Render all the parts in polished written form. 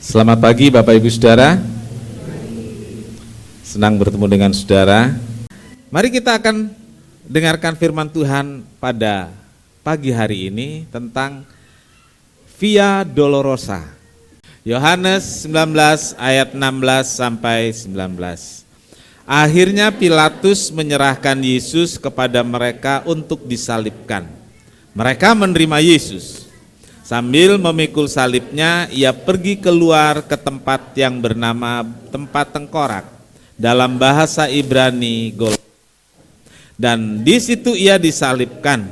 Selamat pagi Bapak Ibu Saudara. Senang bertemu dengan saudara. Mari kita akan dengarkan firman Tuhan pada pagi hari ini tentang Via Dolorosa. Yohanes 19 ayat 16 sampai 19. Akhirnya Pilatus menyerahkan Yesus kepada mereka untuk disalibkan. Mereka menerima Yesus. Sambil memikul salibnya, ia pergi keluar ke tempat yang bernama tempat tengkorak, dalam bahasa Ibrani Golgota. Dan di situ ia disalibkan.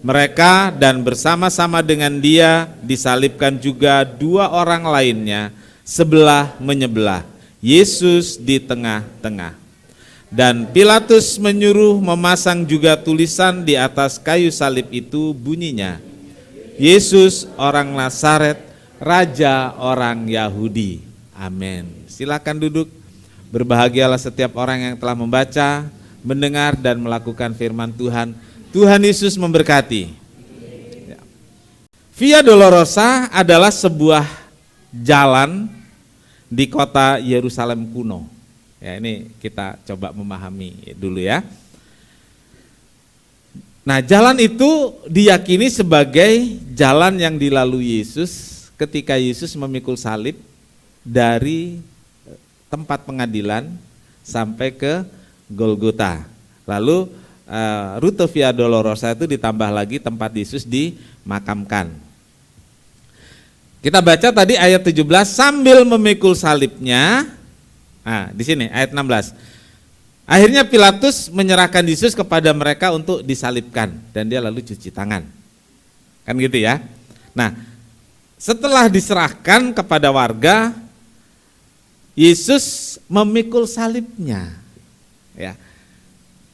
Mereka dan bersama-sama dengan dia disalibkan juga dua orang lainnya, sebelah menyebelah, Yesus di tengah-tengah. Dan Pilatus menyuruh memasang juga tulisan di atas kayu salib itu, bunyinya, Yesus orang Nazaret, Raja orang Yahudi. Amin. Silakan duduk. Berbahagialah setiap orang yang telah membaca, mendengar dan melakukan firman Tuhan. Tuhan Yesus memberkati. Via Dolorosa adalah sebuah jalan di kota Yerusalem kuno. Ya, ini kita coba memahami dulu ya. Nah, jalan itu diyakini sebagai jalan yang dilalui Yesus ketika Yesus memikul salib dari tempat pengadilan sampai ke Golgota. Lalu rute Via Dolorosa itu ditambah lagi tempat Yesus dimakamkan. Kita baca tadi ayat 17, sambil memikul salibnya. Nah, di sini ayat 16. Akhirnya Pilatus menyerahkan Yesus kepada mereka untuk disalibkan dan dia lalu cuci tangan. Kan gitu ya. Nah, setelah diserahkan kepada warga, Yesus memikul salibnya ya,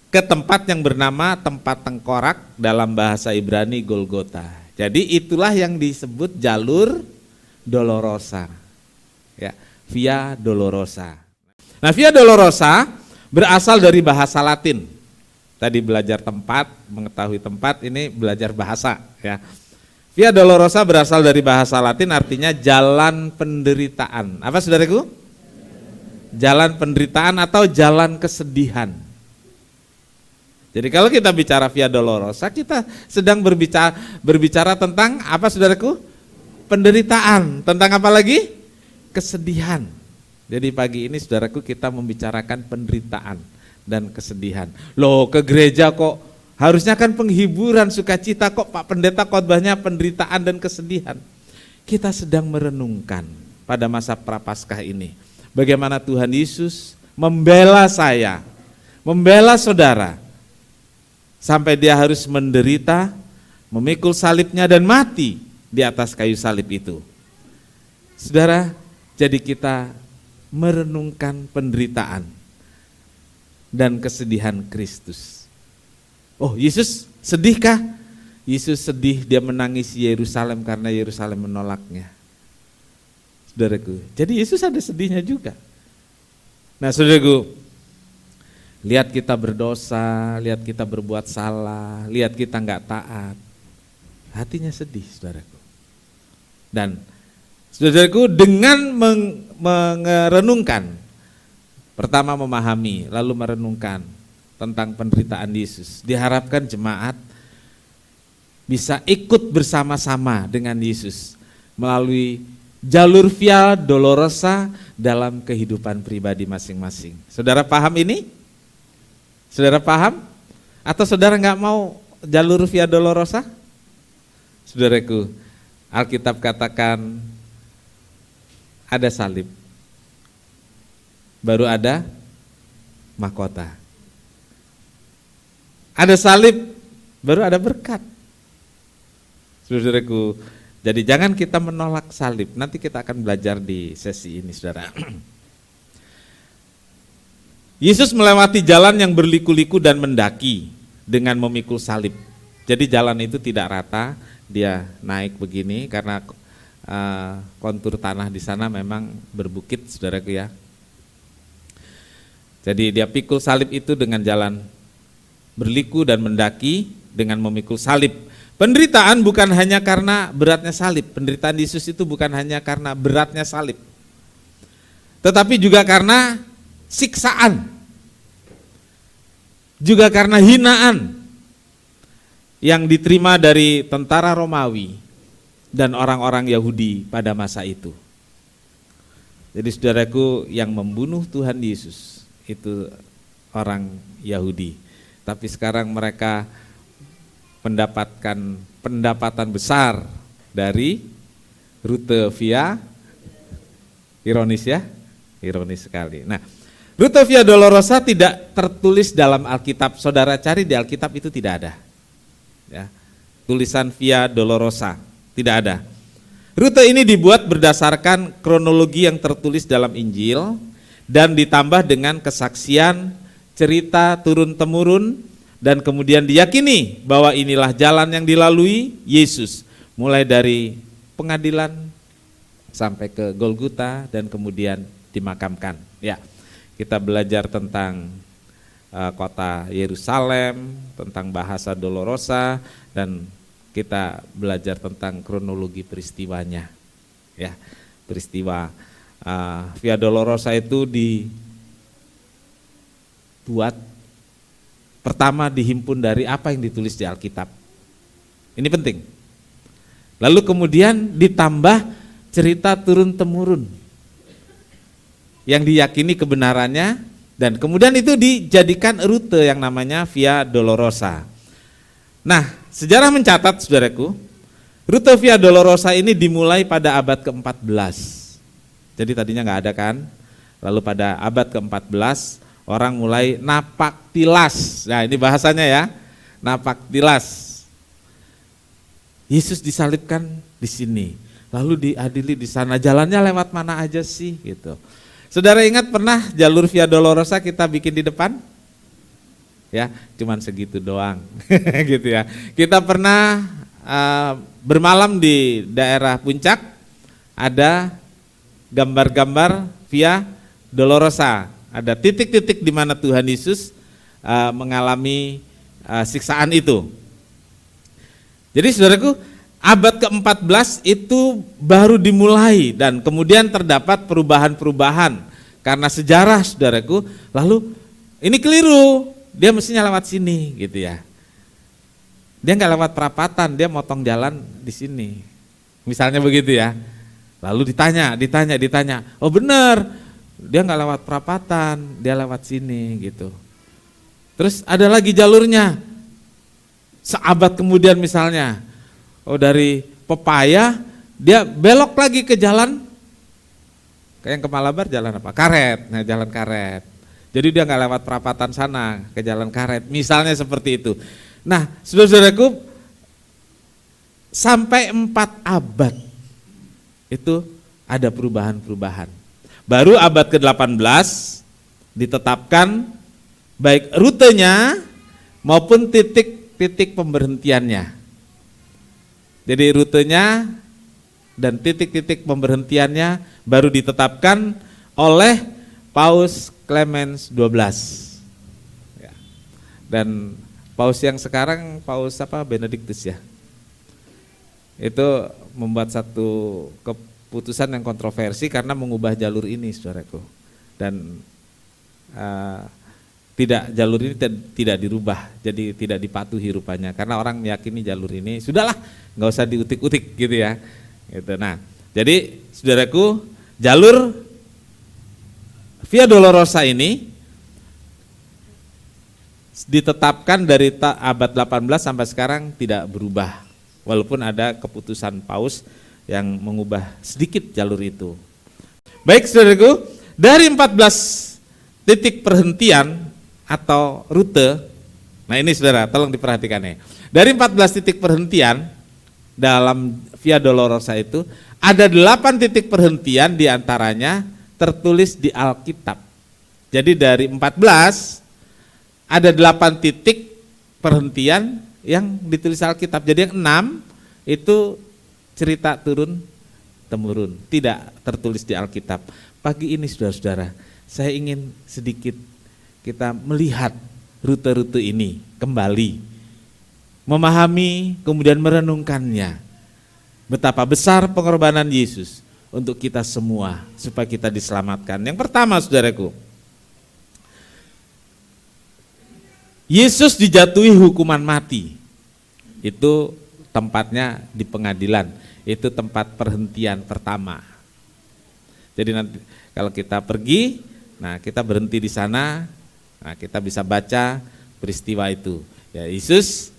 ke tempat yang bernama tempat tengkorak, dalam bahasa Ibrani Golgota. Jadi itulah yang disebut jalur Dolorosa. Ya, Via Dolorosa. Nah, Via Dolorosa berasal dari bahasa Latin. Tadi belajar tempat, mengetahui tempat, ini belajar bahasa ya. Via Dolorosa berasal dari bahasa Latin, artinya jalan penderitaan. Apa saudaraku? Jalan penderitaan atau jalan kesedihan. Jadi kalau kita bicara Via Dolorosa, kita sedang berbicara tentang apa saudaraku? Penderitaan. Tentang apa lagi? Kesedihan. Jadi pagi ini saudaraku kita membicarakan penderitaan dan kesedihan. Loh, ke gereja kok harusnya kan penghiburan, sukacita, kok Pak Pendeta khotbahnya penderitaan dan kesedihan. Kita sedang merenungkan pada masa Prapaskah ini bagaimana Tuhan Yesus membela saya, membela saudara, sampai dia harus menderita, memikul salibnya dan mati di atas kayu salib itu. Saudara, jadi kita merenungkan penderitaan dan kesedihan Kristus. Oh, Yesus sedihkah? Yesus sedih, dia menangis Yerusalem karena Yerusalem menolaknya. Saudaraku, jadi Yesus ada sedihnya juga. Nah, saudaraku, lihat kita berdosa, lihat kita berbuat salah, lihat kita enggak taat, hatinya sedih, saudaraku. Dan saudaraku, dengan merenungkan, pertama memahami, lalu merenungkan tentang penderitaan Yesus, diharapkan jemaat bisa ikut bersama-sama dengan Yesus melalui jalur Via Dolorosa dalam kehidupan pribadi masing-masing. Saudara paham ini? Saudara paham? Atau saudara nggak mau jalur Via Dolorosa? Saudaraku, Alkitab katakan ada salib, baru ada mahkota. Ada salib, baru ada berkat. Saudaraku, jadi jangan kita menolak salib. Nanti kita akan belajar di sesi ini, saudara. Yesus melewati jalan yang berliku-liku dan mendaki dengan memikul salib. Jadi jalan itu tidak rata, dia naik begini karena kontur tanah di sana memang berbukit, saudaraku ya. Jadi dia pikul salib itu dengan jalan berliku dan mendaki dengan memikul salib. Penderitaan bukan hanya karena beratnya salib. Penderitaan Yesus itu bukan hanya karena beratnya salib. tetapi juga karena siksaan, juga karena hinaan yang diterima dari tentara Romawi dan orang-orang Yahudi pada masa itu. Jadi saudaraku, yang membunuh Tuhan Yesus itu orang Yahudi, tapi sekarang mereka mendapatkan pendapatan besar dari rute via, ironis ya, ironis sekali. Nah, rute via Dolorosa tidak tertulis dalam Alkitab. Saudara cari di Alkitab itu tidak ada. Ya, tulisan via Dolorosa tidak ada. Rute ini dibuat berdasarkan kronologi yang tertulis dalam Injil dan ditambah dengan kesaksian, cerita turun-temurun, dan kemudian diyakini bahwa inilah jalan yang dilalui Yesus, mulai dari pengadilan sampai ke Golgota dan kemudian dimakamkan. Ya, kita belajar tentang kota Yerusalem, tentang bahasa Dolorosa, dan kita belajar tentang kronologi peristiwanya. Ya, peristiwa Via Dolorosa itu dibuat pertama dihimpun dari apa yang ditulis di Alkitab. Ini penting. Lalu kemudian ditambah cerita turun-temurun yang diyakini kebenarannya, dan kemudian itu dijadikan rute yang namanya Via Dolorosa. Nah, sejarah mencatat saudaraku, rute Via Dolorosa ini dimulai pada abad ke-14. Jadi tadinya nggak ada kan, lalu pada abad ke-14 orang mulai napak tilas. Nah, ini bahasanya ya, napak tilas. Yesus disalibkan di sini, lalu diadili di sana. Jalannya lewat mana aja sih gitu. Saudara ingat pernah jalur Via Dolorosa kita bikin di depan? Ya, cuman segitu doang, gitu ya. Kita pernah bermalam di daerah Puncak, ada gambar-gambar Via Dolorosa. Ada titik-titik di mana Tuhan Yesus mengalami siksaan itu. Jadi saudaraku, abad ke-14 itu baru dimulai dan kemudian terdapat perubahan-perubahan karena sejarah saudaraku. Lalu ini keliru, dia mestinya lewat sini gitu ya. Dia nggak lewat perapatan, dia motong jalan di sini. Misalnya begitu ya. Lalu ditanya, oh benar, dia nggak lewat perapatan, dia lewat sini gitu. Terus ada lagi jalurnya, seabad kemudian misalnya, oh dari Pepaya dia belok lagi ke jalan, kayak yang ke Malabar jalan apa? Karet, nah jalan karet. Jadi dia nggak lewat perapatan sana, ke jalan karet, misalnya seperti itu. Nah, saudara-saudaraku, sampai 4 abad itu ada perubahan-perubahan. Baru abad ke-18 ditetapkan baik rutenya maupun titik-titik pemberhentiannya. Jadi rutenya dan titik-titik pemberhentiannya baru ditetapkan oleh Paus Clemens XII. Ya. Dan Paus yang sekarang Paus Benediktus ya. Itu membuat satu keputusan yang kontroversi karena mengubah jalur ini, saudaraku. Dan jalur ini tidak dirubah, jadi tidak dipatuhi rupanya karena orang meyakini jalur ini sudahlah nggak usah diutik-utik gitu ya. Gitu. Nah, jadi saudaraku, jalur Via Dolorosa ini ditetapkan dari abad 18 sampai sekarang tidak berubah. Walaupun ada keputusan Paus yang mengubah sedikit jalur itu. Baik saudaraku, dari 14 titik perhentian atau rute, nah ini saudara tolong diperhatikan ya. Dari 14 titik perhentian dalam Via Dolorosa itu, ada 8 titik perhentian diantaranya tertulis di Alkitab. Jadi dari 14, ada 8 titik perhentian yang ditulis Alkitab. Jadi yang 6 itu cerita turun-temurun, tidak tertulis di Alkitab. Pagi ini saudara-saudara, saya ingin sedikit kita melihat rute-rute ini kembali, memahami kemudian merenungkannya. Betapa besar pengorbanan Yesus untuk kita semua supaya kita diselamatkan. Yang pertama, saudaraku, Yesus dijatuhi hukuman mati. Itu tempatnya di pengadilan. Itu tempat perhentian pertama. Jadi nanti kalau kita pergi, nah kita berhenti di sana, nah kita bisa baca peristiwa itu. Ya, Yesus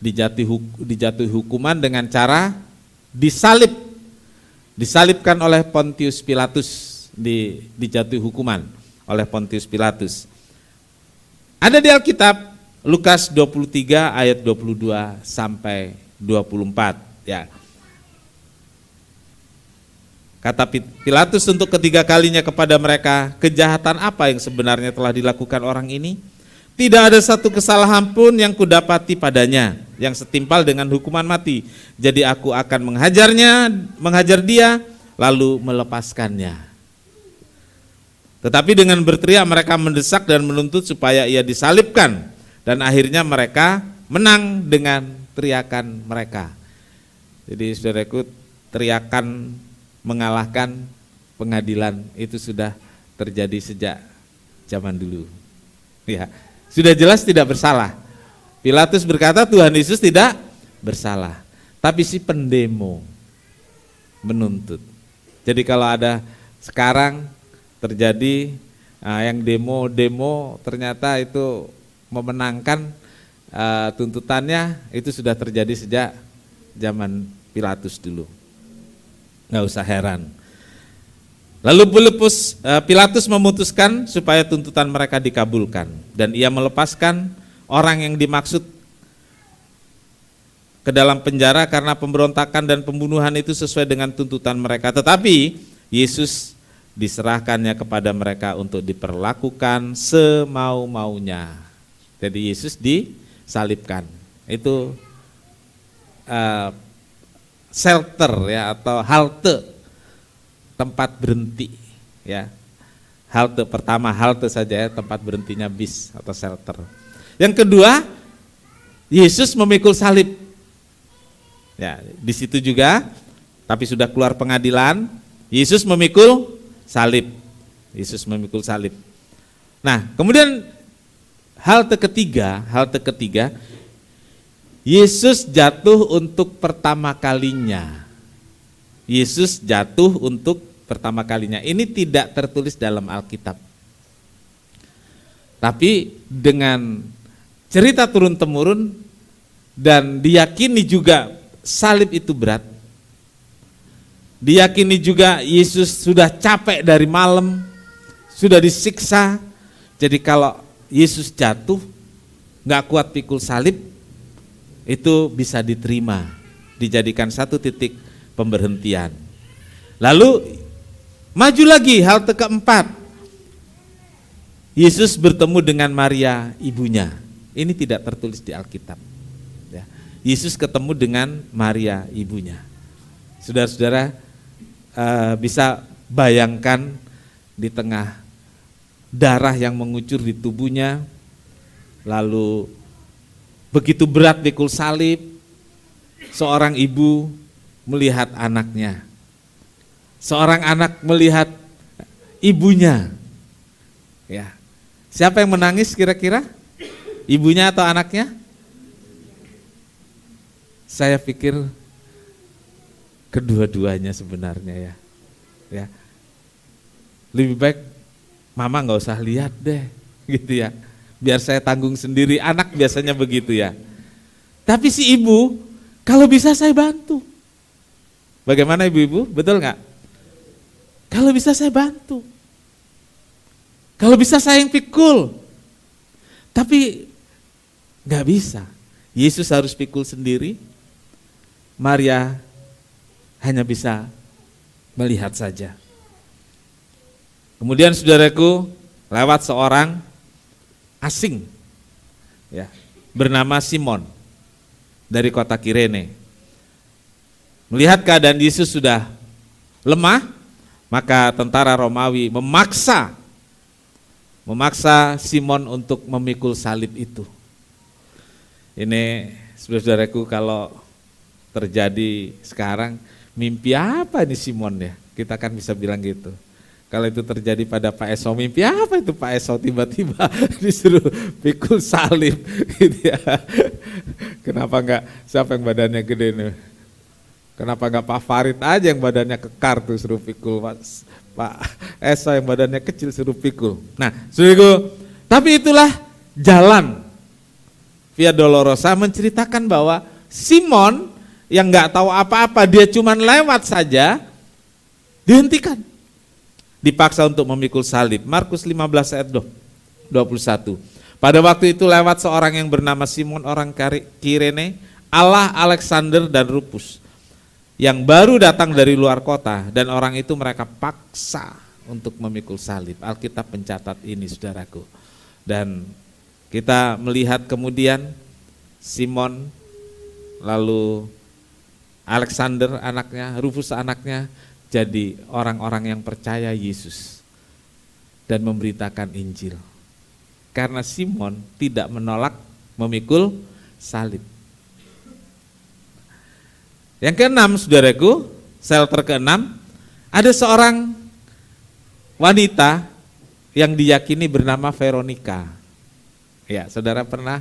dijatuhi hukuman dengan cara disalib. Disalibkan oleh Pontius Pilatus, dijatuhi hukuman oleh Pontius Pilatus. Ada di Alkitab Lukas 23 ayat 22 sampai 24 ya. Kata Pilatus untuk ketiga kalinya kepada mereka, kejahatan apa yang sebenarnya telah dilakukan orang ini? Tidak ada satu kesalahan pun yang kudapati padanya yang setimpal dengan hukuman mati. Jadi aku akan menghajar dia, lalu melepaskannya. Tetapi dengan berteriak mereka mendesak dan menuntut supaya ia disalibkan. Dan akhirnya mereka menang dengan teriakan mereka. Jadi saudaraku, teriakan mengalahkan pengadilan itu sudah terjadi sejak zaman dulu. Ya. Sudah jelas tidak bersalah. Pilatus berkata Tuhan Yesus tidak bersalah. Tapi si pendemo menuntut. Jadi kalau ada sekarang terjadi yang demo ternyata itu memenangkan tuntutannya, itu sudah terjadi sejak zaman Pilatus dulu. Nggak usah heran. Lalu Pilatus memutuskan supaya tuntutan mereka dikabulkan dan ia melepaskan orang yang dimaksud ke dalam penjara karena pemberontakan dan pembunuhan itu sesuai dengan tuntutan mereka. Tetapi Yesus diserahkannya kepada mereka untuk diperlakukan semau-maunya. Jadi Yesus disalibkan. Itu shelter ya, atau halte, tempat berhenti ya. Halte pertama, halte saja ya, tempat berhentinya bis atau shelter. Yang kedua, Yesus memikul salib. Ya, di situ juga, tapi sudah keluar pengadilan, Yesus memikul salib. Yesus memikul salib. Nah, kemudian halte ketiga, Yesus jatuh untuk pertama kalinya. Yesus jatuh untuk pertama kalinya. Ini tidak tertulis dalam Alkitab. Tapi dengan cerita turun-temurun dan diyakini juga salib itu berat. Diyakini juga Yesus sudah capek dari malam, sudah disiksa. Jadi kalau Yesus jatuh, gak kuat pikul salib, itu bisa diterima, dijadikan satu titik pemberhentian. Lalu maju lagi, halte keempat. Yesus bertemu dengan Maria ibunya. Ini tidak tertulis di Alkitab. Ya. Yesus ketemu dengan Maria ibunya. Saudara-saudara bisa bayangkan di tengah darah yang mengucur di tubuhnya, lalu begitu berat pikul salib, seorang ibu melihat anaknya. Seorang anak melihat ibunya. Ya. Siapa yang menangis kira-kira? Ibunya atau anaknya? Saya pikir kedua-duanya sebenarnya ya. Ya. Lebih baik mama nggak usah lihat deh, gitu ya. Biar saya tanggung sendiri, anak biasanya begitu ya. Tapi si ibu, kalau bisa saya bantu. Bagaimana ibu-ibu? Betul nggak? Kalau bisa saya bantu. Kalau bisa saya yang pikul. Tapi nggak bisa. Yesus harus pikul sendiri. Maria hanya bisa melihat saja. Kemudian saudaraku, lewat seorang asing ya, bernama Simon dari kota Kirene. Melihat keadaan Yesus sudah lemah, maka tentara Romawi memaksa Simon untuk memikul salib itu. Ini saudara-saudaraku, kalau terjadi sekarang mimpi apa ini Simon ya? Kita kan bisa bilang gitu. Kalau itu terjadi pada Pak Esau, mimpi apa itu Pak Esau tiba-tiba disuruh pikul salib gitu ya. Kenapa enggak siapa yang badannya gede nih? Kenapa enggak Pak Farid aja yang badannya kekar tuh suruh pikul, Pak Esau yang badannya kecil suruh pikul. Nah, saudaraku, tapi itulah jalan Via Dolorosa menceritakan bahwa Simon yang enggak tahu apa-apa, dia cuman lewat saja, dihentikan. Dipaksa untuk memikul salib. Markus 15 ayat 21. Pada waktu itu lewat seorang yang bernama Simon orang Kirene, Allah Alexander dan Rufus, yang baru datang dari luar kota, dan orang itu mereka paksa untuk memikul salib. Alkitab mencatat ini, saudaraku. Dan kita melihat kemudian Simon, lalu Alexander anaknya, Rufus anaknya, jadi orang-orang yang percaya Yesus dan memberitakan Injil. Karena Simon tidak menolak memikul salib. Yang keenam, saudaraku, shelter keenam, ada seorang wanita yang diyakini bernama Veronica. Ya, saudara pernah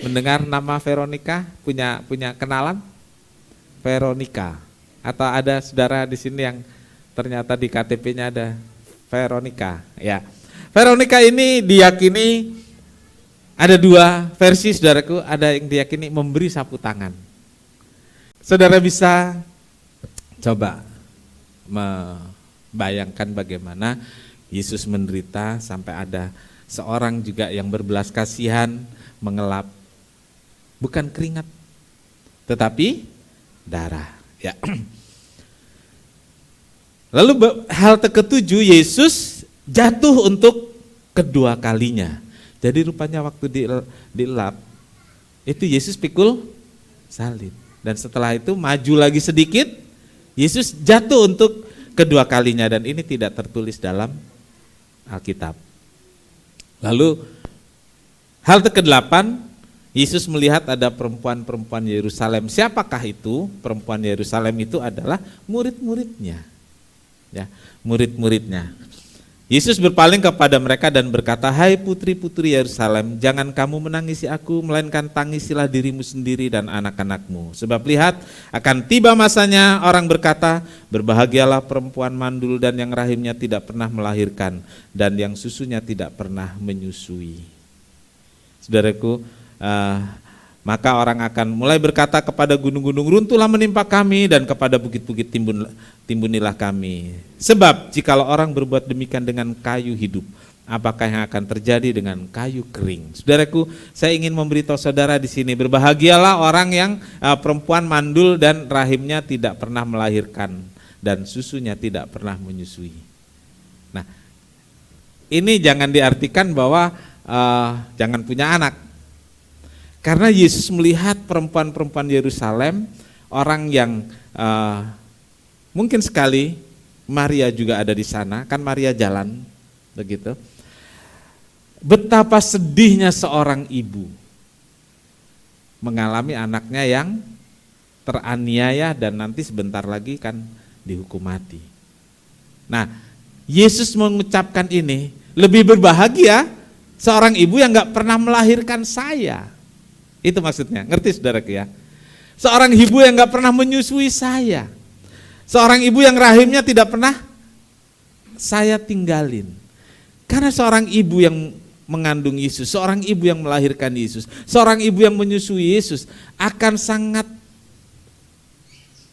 mendengar nama Veronica? Punya kenalan? Veronica. Atau ada saudara di sini yang ternyata di KTP-nya ada Veronica, ya. Veronica ini diyakini ada dua versi, saudaraku. Ada yang diyakini memberi sapu tangan. Saudara bisa coba membayangkan bagaimana Yesus menderita sampai ada seorang juga yang berbelas kasihan mengelap bukan keringat tetapi darah, ya. Lalu hal ketujuh, Yesus jatuh untuk kedua kalinya. Jadi rupanya waktu dilap itu Yesus pikul salib. Dan setelah itu maju lagi sedikit, Yesus jatuh untuk kedua kalinya, dan ini tidak tertulis dalam Alkitab. Lalu hal ke-8, Yesus melihat ada perempuan-perempuan Yerusalem. Siapakah itu? Perempuan Yerusalem itu adalah murid-muridnya. Ya, murid-muridnya. Yesus berpaling kepada mereka dan berkata, "Hai putri-putri Yerusalem, jangan kamu menangisi aku, melainkan tangisilah dirimu sendiri dan anak-anakmu. Sebab lihat, akan tiba masanya orang berkata, berbahagialah perempuan mandul dan yang rahimnya tidak pernah melahirkan, dan yang susunya tidak pernah menyusui." Saudaraku, maka orang akan mulai berkata kepada gunung-gunung, runtuhlah menimpa kami, dan kepada bukit-bukit timbunilah kami. Sebab jikalau orang berbuat demikian dengan kayu hidup, apakah yang akan terjadi dengan kayu kering? Saudaraku, saya ingin memberitahu saudara di sini, berbahagialah orang yang perempuan mandul dan rahimnya tidak pernah melahirkan dan susunya tidak pernah menyusui. Nah, ini jangan diartikan bahwa jangan punya anak. Karena Yesus melihat perempuan-perempuan Yerusalem, orang yang mungkin sekali Maria juga ada di sana, kan Maria jalan begitu. Betapa sedihnya seorang ibu mengalami anaknya yang teraniaya dan nanti sebentar lagi kan dihukum mati. Nah, Yesus mengucapkan ini, lebih berbahagia seorang ibu yang gak pernah melahirkan saya. Itu maksudnya, ngerti saudaraku ya? Seorang ibu yang gak pernah menyusui saya. Seorang ibu yang rahimnya tidak pernah saya tinggalin. Karena seorang ibu yang mengandung Yesus, seorang ibu yang melahirkan Yesus, seorang ibu yang menyusui Yesus akan sangat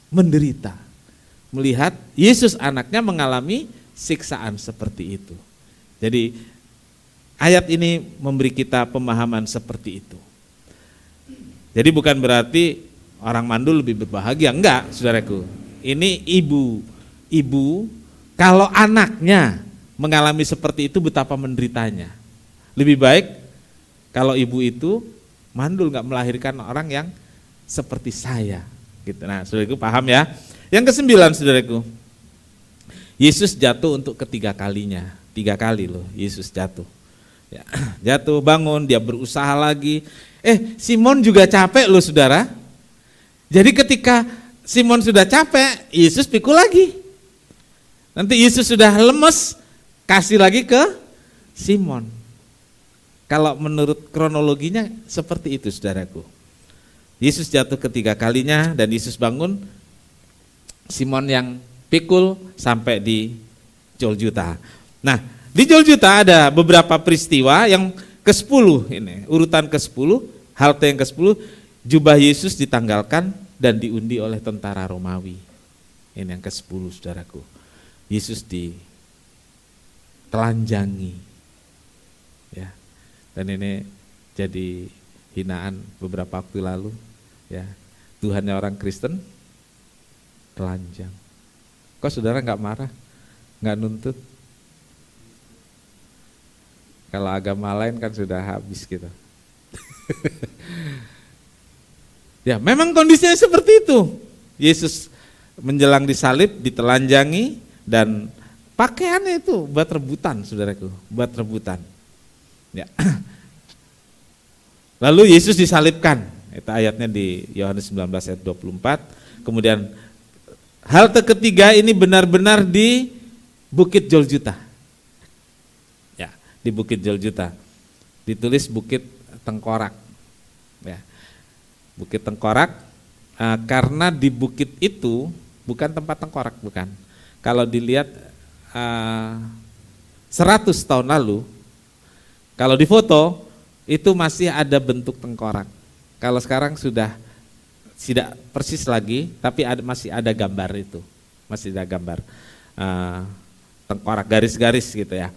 menderita melihat Yesus anaknya mengalami siksaan seperti itu. Jadi ayat ini memberi kita pemahaman seperti itu. Jadi bukan berarti orang mandul lebih berbahagia, enggak saudaraku. Ini ibu kalau anaknya mengalami seperti itu betapa menderitanya. Lebih baik kalau ibu itu mandul enggak melahirkan orang yang seperti saya. Gitu. Nah saudaraku paham ya. Yang ke-9 saudaraku, Yesus jatuh untuk ketiga kalinya. 3 kali loh Yesus jatuh. Ya, jatuh, bangun, dia berusaha lagi. Simon juga capek loh saudara. Jadi ketika Simon sudah capek, Yesus pikul lagi. Nanti Yesus sudah lemes, kasih lagi ke Simon. Kalau menurut kronologinya seperti itu, saudaraku. Yesus jatuh ketiga kalinya dan Yesus bangun, Simon yang pikul sampai di Golgota. Nah, di Golgota ada beberapa peristiwa yang ke-10 ini, urutan ke-10, halte yang ke-10, jubah Yesus ditanggalkan dan diundi oleh tentara Romawi. Ini yang ke-10, saudaraku. Yesus ditelanjangi. Ya. Dan ini jadi hinaan beberapa waktu lalu, ya. Tuhannya orang Kristen telanjang. Kok saudara nggak marah? Nggak nuntut? Kalau agama lain kan sudah habis gitu. Ya, memang kondisinya seperti itu. Yesus menjelang disalib, ditelanjangi, dan pakaiannya itu buat rebutan, saudaraku, buat rebutan. Ya. Lalu Yesus disalibkan, itu ayatnya di Yohanes 19 ayat 24. Kemudian halte ketiga ini benar-benar di Bukit Golgota. Ya, di Bukit Golgota. Ditulis Bukit Tengkorak. Ya. Bukit Tengkorak, karena di bukit itu bukan tempat tengkorak, bukan. Kalau dilihat 100 tahun lalu, kalau di foto itu masih ada bentuk tengkorak. Kalau sekarang sudah tidak persis lagi, tapi masih ada gambar itu, masih ada gambar tengkorak, garis-garis gitu ya.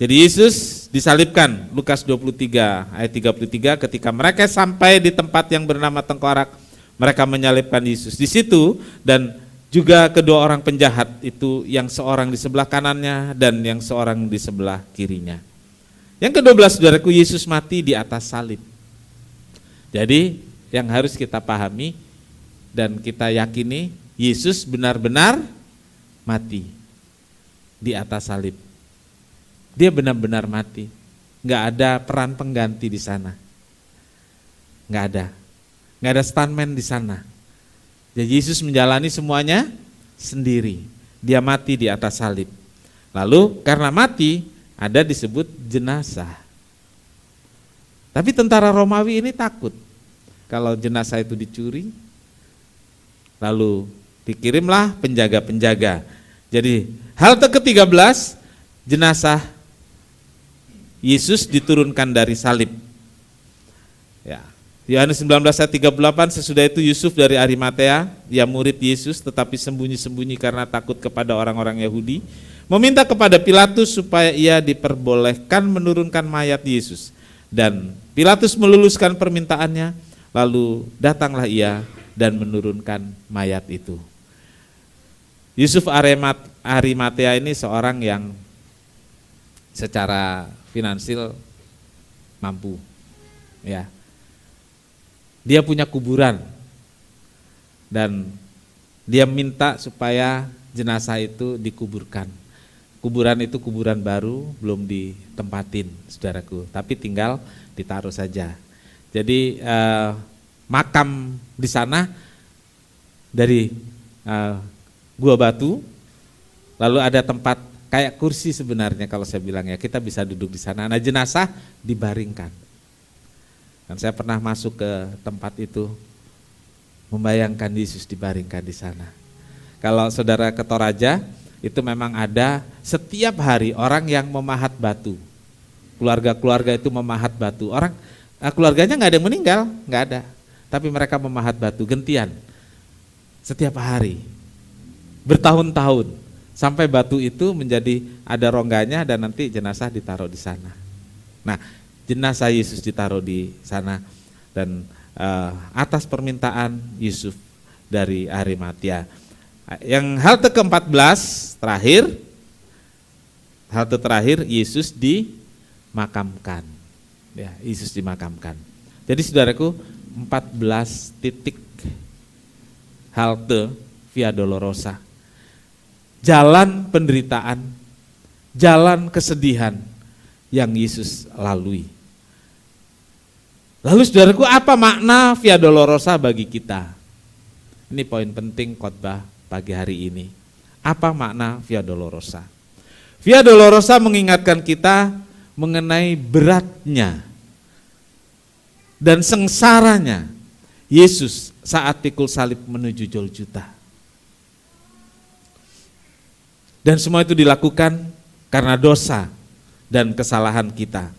Jadi Yesus disalibkan, Lukas 23 ayat 33, ketika mereka sampai di tempat yang bernama Tengkorak, mereka menyalibkan Yesus di situ, dan juga kedua orang penjahat itu, yang seorang di sebelah kanannya dan yang seorang di sebelah kirinya. Yang ke-12, saudaraku, Yesus mati di atas salib. Jadi yang harus kita pahami dan kita yakini, Yesus benar-benar mati di atas salib. Dia benar-benar mati, nggak ada peran pengganti di sana, nggak ada stuntman di sana. Jadi Yesus menjalani semuanya sendiri, dia mati di atas salib. Lalu karena mati ada disebut jenazah. Tapi tentara Romawi ini takut kalau jenazah itu dicuri, lalu dikirimlah penjaga-penjaga. Jadi halte ke-13, jenazah Yesus diturunkan dari salib. Ya. Yohanes 19 ayat 38, sesudah itu Yusuf dari Arimatea, dia murid Yesus tetapi sembunyi-sembunyi karena takut kepada orang-orang Yahudi, meminta kepada Pilatus supaya ia diperbolehkan menurunkan mayat Yesus. Dan Pilatus meluluskan permintaannya, lalu datanglah ia dan menurunkan mayat itu. Yusuf Arimatea ini seorang yang secara finansial mampu, ya. Dia punya kuburan dan dia minta supaya jenazah itu dikuburkan. Kuburan itu kuburan baru, belum ditempatin, saudaraku, tapi tinggal ditaruh saja. Jadi makam di sana dari gua batu, lalu ada tempat kayak kursi sebenarnya kalau saya bilang, ya, kita bisa duduk di sana. Nah, jenazah dibaringkan. Dan saya pernah masuk ke tempat itu, membayangkan Yesus dibaringkan di sana. Kalau saudara ke Toraja, itu memang ada setiap hari orang yang memahat batu. Keluarga-keluarga itu memahat batu. Orang keluarganya nggak ada yang meninggal, nggak ada. Tapi mereka memahat batu gentian setiap hari, bertahun-tahun. Sampai batu itu menjadi ada rongganya dan nanti jenazah ditaruh di sana. Nah, jenazah Yesus ditaruh di sana dan atas permintaan Yusuf dari Arimatea. Yang halte ke-14 terakhir Yesus dimakamkan. Ya, Yesus dimakamkan. Jadi saudaraku, 14 titik halte Via Dolorosa. Jalan penderitaan, jalan kesedihan yang Yesus lalui. Lalu saudaraku, apa makna Via Dolorosa bagi kita? Ini poin penting khotbah pagi hari ini. Apa makna Via Dolorosa? Via Dolorosa mengingatkan kita mengenai beratnya dan sengsaranya Yesus saat pikul salib menuju Golgota. Dan semua itu dilakukan karena dosa dan kesalahan kita.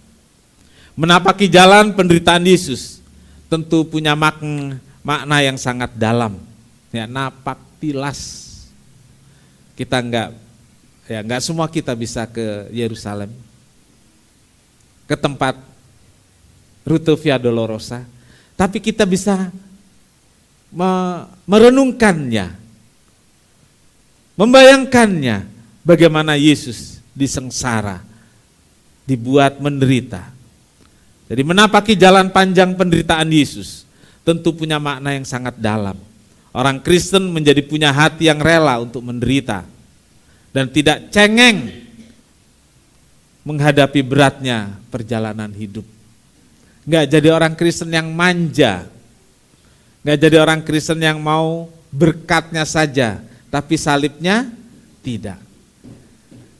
Menapaki jalan penderitaan Yesus tentu punya makna yang sangat dalam. Ya, napak tilas. Kita enggak semua kita bisa ke Yerusalem, ke tempat rute Via Dolorosa, tapi kita bisa merenungkannya, membayangkannya bagaimana Yesus disengsara, dibuat menderita. Jadi menapaki jalan panjang penderitaan Yesus tentu punya makna yang sangat dalam. Orang Kristen menjadi punya hati yang rela untuk menderita dan tidak cengeng menghadapi beratnya perjalanan hidup. Enggak jadi orang Kristen yang manja, enggak jadi orang Kristen yang mau berkatnya saja, tapi salibnya tidak.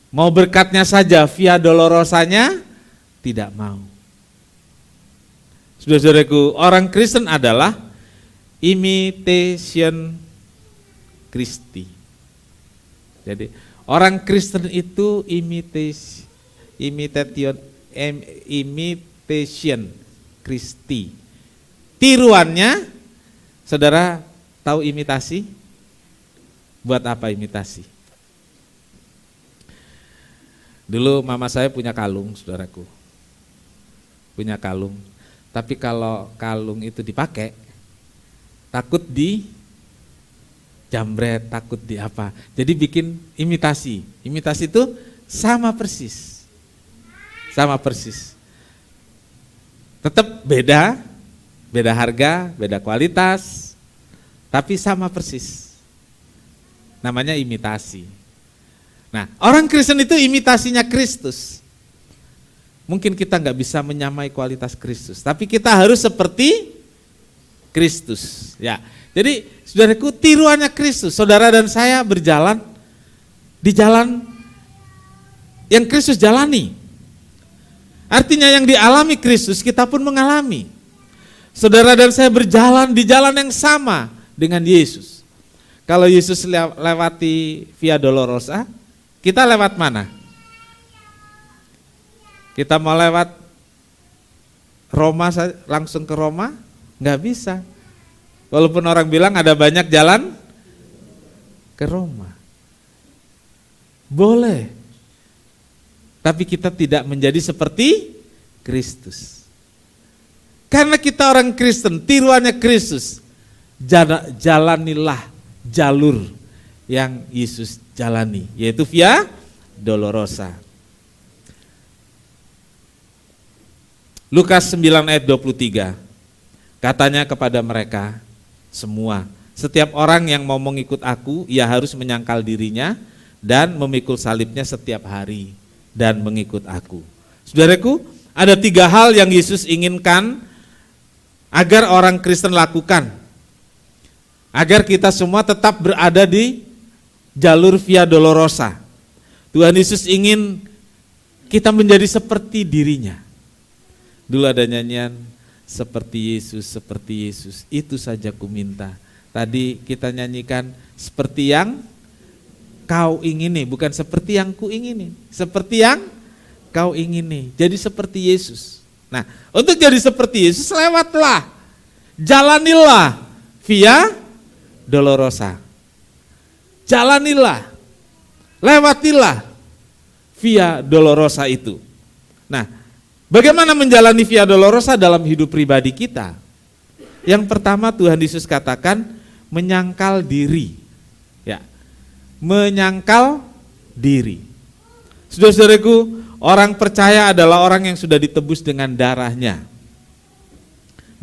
Mau berkatnya saja, Via Dolorosanya tidak mau. Saudara-saudaraku, orang Kristen adalah imitation Christi. Jadi orang Kristen itu imitation Christi. Tiruannya, saudara tahu imitasi? Buat apa imitasi? Dulu mama saya punya kalung, saudaraku. Punya kalung. Tapi kalau kalung itu dipakai, takut di jambret, takut di apa. Jadi bikin imitasi. Imitasi itu sama persis. Sama persis. Tetap beda harga, beda kualitas, tapi sama persis. Namanya imitasi. Nah, orang Kristen itu imitasinya Kristus. Mungkin kita nggak bisa menyamai kualitas Kristus, tapi kita harus seperti Kristus. Ya, jadi saudaraku, tiruannya Kristus. Saudara dan saya berjalan di jalan yang Kristus jalani. Artinya yang dialami Kristus kita pun mengalami. Saudara dan saya berjalan di jalan yang sama dengan Yesus. Kalau Yesus lewati Via Dolorosa, kita lewat mana? Kita mau lewat Roma langsung ke Roma? Nggak bisa. Walaupun orang bilang ada banyak jalan ke Roma. Boleh. Tapi kita tidak menjadi seperti Kristus. Karena kita orang Kristen, tiruannya Kristus. Jalanilah jalur yang Yesus jalani, yaitu Via Dolorosa. Lukas 9 ayat 23, katanya kepada mereka semua, setiap orang yang mau mengikut aku, ia harus menyangkal dirinya dan memikul salibnya setiap hari dan mengikut aku. Saudaraku, ada 3 hal yang Yesus inginkan agar orang Kristen lakukan, agar kita semua tetap berada di jalur Via Dolorosa. Tuhan Yesus ingin kita menjadi seperti dirinya. Dulu ada nyanyian, seperti Yesus, itu saja ku minta. Tadi kita nyanyikan, seperti yang kau ingini, bukan seperti yang ku ingini. Seperti yang kau ingini, jadi seperti Yesus. Nah, untuk jadi seperti Yesus, lewatlah, jalanilah Via Dolorosa. Jalanilah, lewatilah Via Dolorosa itu. Nah, bagaimana menjalani Via Dolorosa dalam hidup pribadi kita? Yang pertama Tuhan Yesus katakan menyangkal diri. Ya. Menyangkal diri. Saudara-saudaraku, orang percaya adalah orang yang sudah ditebus dengan darahnya.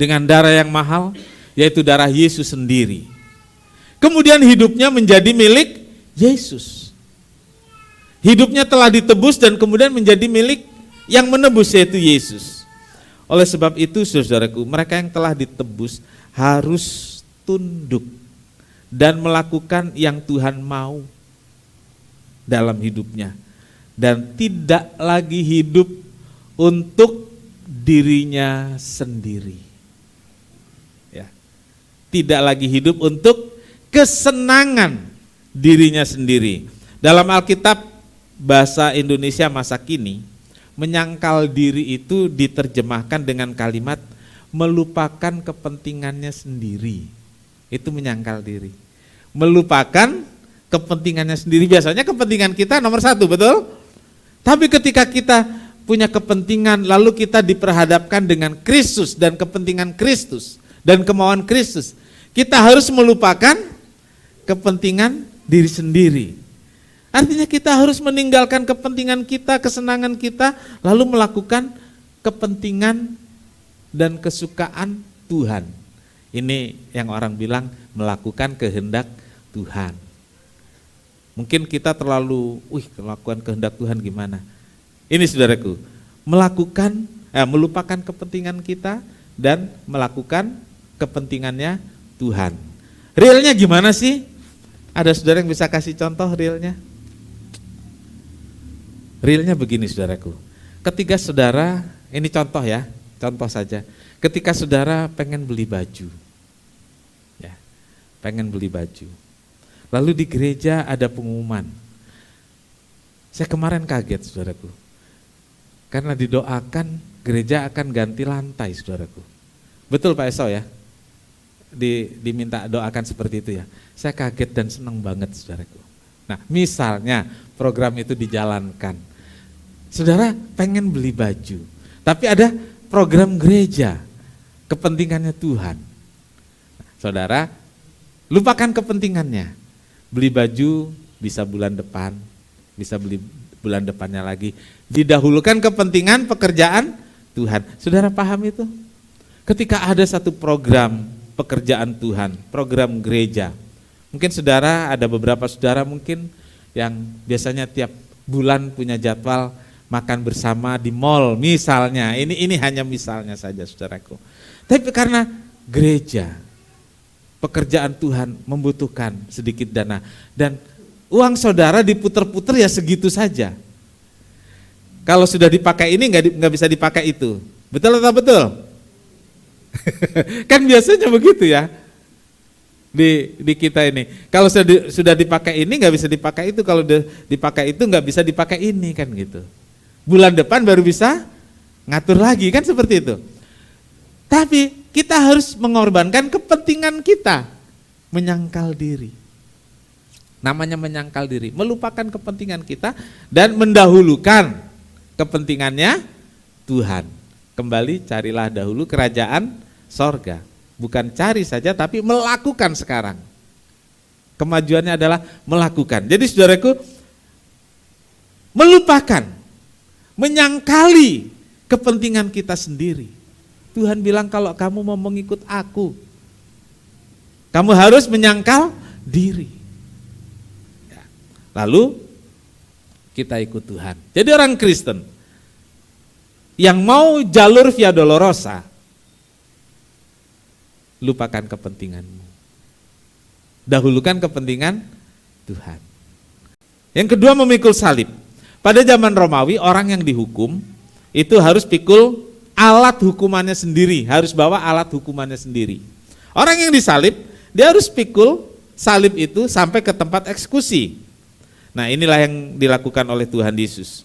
Dengan darah yang mahal, yaitu darah Yesus sendiri. Kemudian hidupnya menjadi milik Yesus. Hidupnya telah ditebus dan kemudian menjadi milik yang menebus, yaitu Yesus. Oleh sebab itu saudaraku, mereka yang telah ditebus harus tunduk dan melakukan yang Tuhan mau dalam hidupnya, dan tidak lagi hidup untuk dirinya sendiri. Ya. Tidak lagi hidup untuk kesenangan dirinya sendiri. Dalam Alkitab bahasa Indonesia masa kini, menyangkal diri itu diterjemahkan dengan kalimat melupakan kepentingannya sendiri. Itu menyangkal diri. Melupakan kepentingannya sendiri. Biasanya kepentingan kita nomor satu, betul? Tapi ketika kita punya kepentingan, lalu kita diperhadapkan dengan Kristus dan kepentingan Kristus dan kemauan Kristus, kita harus melupakan kepentingan diri sendiri. Artinya kita harus meninggalkan kepentingan kita, kesenangan kita, lalu melakukan kepentingan dan kesukaan Tuhan. Ini yang orang bilang melakukan kehendak Tuhan. Mungkin kita terlalu, melakukan kehendak Tuhan gimana? Ini saudaraku, melupakan kepentingan kita dan melakukan kepentingannya Tuhan. Realnya gimana sih? Ada saudara yang bisa kasih contoh realnya? Realnya begini saudaraku, ketika saudara, ini contoh ya, contoh saja. Ketika saudara pengen beli baju, ya, pengen beli baju, lalu di gereja ada pengumuman. Saya kemarin kaget saudaraku, karena didoakan gereja akan ganti lantai saudaraku. Betul Pak Eso ya? Diminta doakan seperti itu ya. Saya kaget dan senang banget saudaraku. Nah misalnya program itu dijalankan, saudara pengen beli baju, tapi ada program gereja, kepentingannya Tuhan. Saudara, lupakan kepentingannya. Beli baju bisa bulan depan, bisa beli bulan depannya lagi. Didahulukan kepentingan pekerjaan Tuhan. Saudara paham itu? Ketika ada satu program pekerjaan Tuhan, program gereja. Mungkin saudara, ada beberapa saudara mungkin yang biasanya tiap bulan punya jadwal makan bersama di mall misalnya, ini hanya misalnya saja saudaraku. Tapi karena gereja, pekerjaan Tuhan membutuhkan sedikit dana dan uang saudara diputer-puter ya segitu saja. Kalau sudah dipakai ini nggak bisa dipakai itu, betul atau betul? Kan biasanya begitu ya di kita ini. Kalau sudah dipakai ini nggak bisa dipakai itu, kalau dipakai itu nggak bisa dipakai ini kan gitu. Bulan depan baru bisa ngatur lagi kan seperti itu. Tapi kita harus mengorbankan kepentingan kita, menyangkal diri. Namanya menyangkal diri, melupakan kepentingan kita dan mendahulukan kepentingannya Tuhan. Kembali carilah dahulu kerajaan sorga. Bukan cari saja tapi melakukan sekarang. Kemajuannya adalah melakukan. Jadi saudaraku, melupakan, menyangkali kepentingan kita sendiri. Tuhan bilang kalau kamu mau mengikut aku, kamu harus menyangkal diri. Ya. Lalu kita ikut Tuhan. Jadi orang Kristen yang mau jalur Via Dolorosa, lupakan kepentinganmu. Dahulukan kepentingan Tuhan. Yang kedua, memikul salib. Pada zaman Romawi, orang yang dihukum itu harus pikul alat hukumannya sendiri, harus bawa alat hukumannya sendiri. Orang yang disalib, dia harus pikul salib itu sampai ke tempat eksekusi. Nah, inilah yang dilakukan oleh Tuhan Yesus.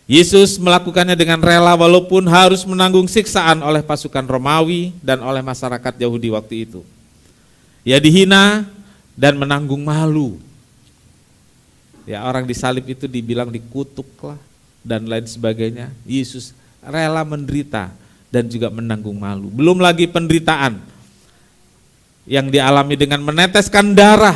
Yesus melakukannya dengan rela walaupun harus menanggung siksaan oleh pasukan Romawi dan oleh masyarakat Yahudi waktu itu. Ia dihina dan menanggung malu. Ya, orang disalib itu dibilang dikutuklah dan lain sebagainya. Yesus rela menderita dan juga menanggung malu. Belum lagi penderitaan yang dialami dengan meneteskan darah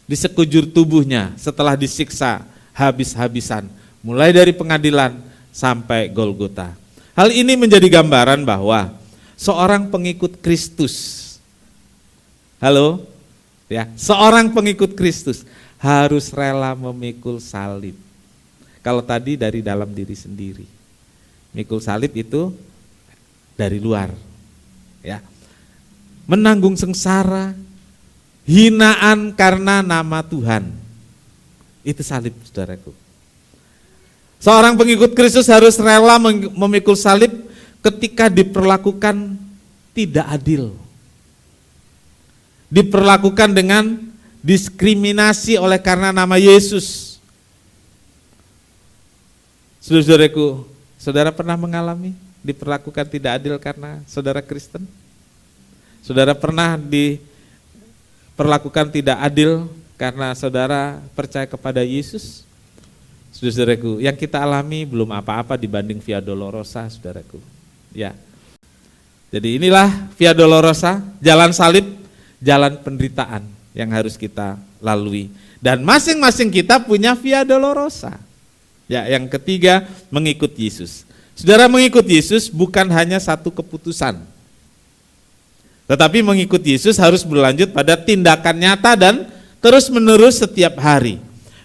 di sekujur tubuhnya setelah disiksa habis-habisan. Mulai dari pengadilan sampai Golgota. Hal ini menjadi gambaran bahwa seorang pengikut Kristus, seorang pengikut Kristus harus rela memikul salib. Kalau tadi dari dalam diri sendiri, mikul salib itu dari luar, ya, menanggung sengsara, hinaan karena nama Tuhan. Itu salib, saudaraku. Seorang pengikut Kristus harus rela memikul salib ketika diperlakukan tidak adil. Diperlakukan dengan diskriminasi oleh karena nama Yesus. Saudaraku, saudara pernah mengalami diperlakukan tidak adil karena saudara Kristen? Saudara pernah diperlakukan tidak adil karena saudara percaya kepada Yesus? Saudaraku, yang kita alami belum apa-apa dibanding Via Dolorosa, saudaraku. Ya. Jadi inilah Via Dolorosa, jalan salib, jalan penderitaan yang harus kita lalui. Dan masing-masing kita punya Via Dolorosa. Ya, yang ketiga, mengikut Yesus. Saudara, mengikut Yesus bukan hanya satu keputusan. Tetapi mengikut Yesus harus berlanjut pada tindakan nyata dan terus-menerus setiap hari.